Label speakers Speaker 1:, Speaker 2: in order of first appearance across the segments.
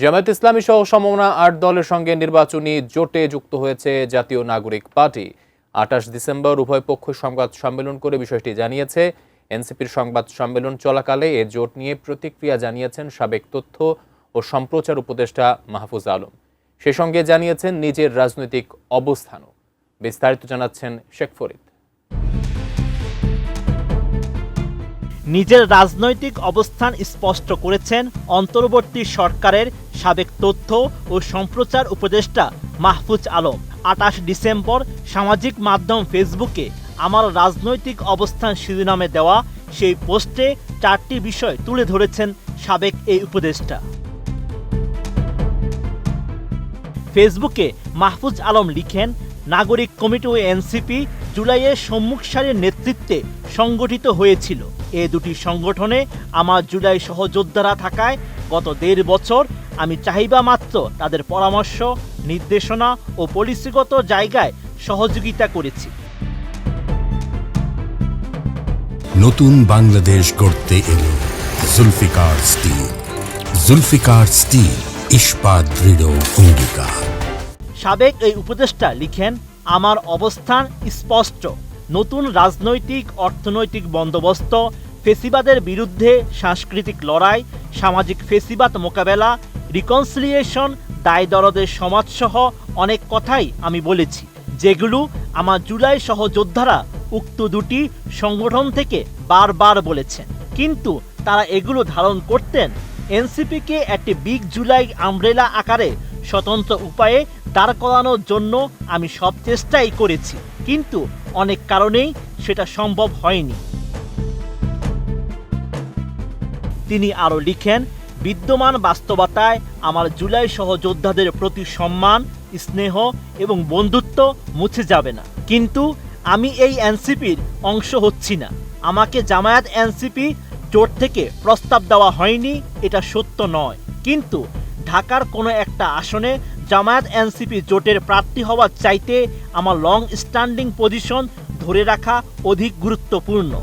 Speaker 1: জামায়াত ইসলামী সহ সমমনা ৮ দলের সঙ্গে নির্বাচনী জোটে যুক্ত হয়েছে জাতীয় নাগরিক পার্টি। ২৮ ডিসেম্বর উভয় পক্ষ সংবাদ সম্মেলন করে বিষয়টি জানিয়েছে। এনসিপির সংবাদ সম্মেলন চলাকালে এ জোট নিয়ে প্রতিক্রিয়া জানিয়েছেন সাবেক তথ্য ও সম্প্রচার উপদেষ্টা মাহফুজ আলম। সে সঙ্গে জানিয়েছেন নিজের রাজনৈতিক অবস্থানও। বিস্তারিত জানাচ্ছেন শেখ ফরিদ।
Speaker 2: নিজের রাজনৈতিক অবস্থান স্পষ্ট করেছেন অন্তর্বর্তী সরকারের সাবেক তথ্য ও সম্প্রচার উপদেষ্টা মাহফুজ আলম। ২৮ ডিসেম্বর সামাজিক মাধ্যম ফেসবুকে আমার রাজনৈতিক অবস্থান শিরোনামে দেওয়া সেই পোস্টে ৪টি বিষয় তুলে ধরেছেন সাবেক এই উপদেষ্টা। ফেসবুকে মাহফুজ আলম লিখেন, নাগরিক কমিটি ও এনসিপি জুলাইয়ে সম্মুখ সারির নেতৃত্বে সংগঠিত হয়েছিল। এ দুটি সংগঠনে আমার জুলাই সহযোদ্ধারা থাকায় গত ১.৫ বছর আমি চাহিবা মাত্র তাদের পরামর্শ, নির্দেশনা ও পলিসিগত জায়গায় সহযোগিতা করেছি।
Speaker 3: নতুন বাংলাদেশ গড়তে এলো জুলফিকার স্টিল। জুলফিকার স্টিল, ইস্পাত দৃঢ় অঙ্গীকার।
Speaker 2: সাবেক এই উপদেষ্টা লিখেন, আমার অবস্থান স্পষ্ট। নতুন রাজনৈতিক অর্থনৈতিক বন্দোবস্ত, ফেসিবাদের বিরুদ্ধে সাংস্কৃতিক লড়াই, সামাজিক ফেসিবাদ মোকাবেলা, রিকনসিলিয়েশন, দায় দরদের সমাজসহ অনেক কথাই আমি বলেছি, যেগুলো আমার জুলাই সহযোদ্ধারা উক্ত দুটি সংগঠন থেকে বারবার বলেছেন। কিন্তু তারা এগুলো ধারণ করতেন এনসিপিকে একটি বিগ জুলাই আমব্রেলা আকারে স্বতন্ত্র উপায়ে দাঁড় করানোর জন্য। আমি সব চেষ্টাই করেছি, কিন্তু অনেক কারণেই সেটা সম্ভব হয়নি। তিনি আরও লিখেন, বিদ্যমান বাস্তবতায় আমার জুলাই সহযোদ্ধাদের প্রতি সম্মান, স্নেহ এবং বন্ধুত্ব মুছে যাবে না। কিন্তু আমি এই এনসিপির অংশ হচ্ছি না। আমাকে জামায়াত এনসিপি জোট থেকে প্রস্তাব দেওয়া হয়নি, এটা সত্য নয়। কিন্তু ঢাকার কোনো একটা আসনে জামায়াত এনসিপি জোটের প্রার্থী হওয়ার চাইতে আমার লং স্ট্যান্ডিং পজিশন ধরে রাখা অধিক গুরুত্বপূর্ণ।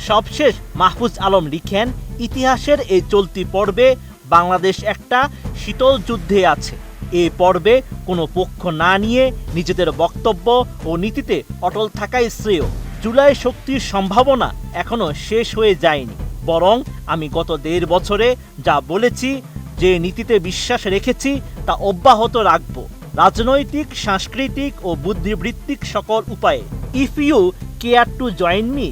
Speaker 2: সবশেষ মাহফুজ আলম লিখেন, ইতিহাসের এই চলতি পর্বে বাংলাদেশ একটা শীতল যুদ্ধে আছে। এ পর্বে কোনো পক্ষ না নিয়ে নিজেদের বক্তব্য ও নীতিতে অটল থাকাই শ্রেয়। জুলাই শক্তির সম্ভাবনা এখনো শেষ হয়ে যায়নি, বরং আমি গত ১.৫ বছরে যা বলেছি, যে নীতিতে বিশ্বাস রেখেছি তা অব্যাহত রাখব, রাজনৈতিক, সাংস্কৃতিক ও বুদ্ধিবৃত্তিক সকল উপায়ে। If you care to join me,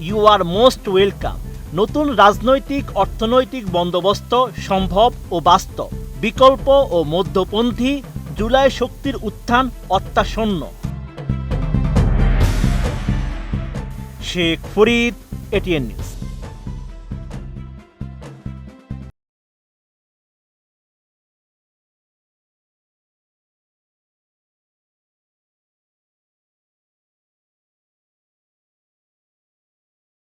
Speaker 2: you are most welcome. নতুন রাজনৈতিক অর্থনৈতিক বন্দোবস্ত সম্ভব ও বাস্তব, বিকল্প ও মধ্যপন্থী। জুলাই শক্তির উত্থান অত্যাসন্ন। Sheikh Farid, ATN news.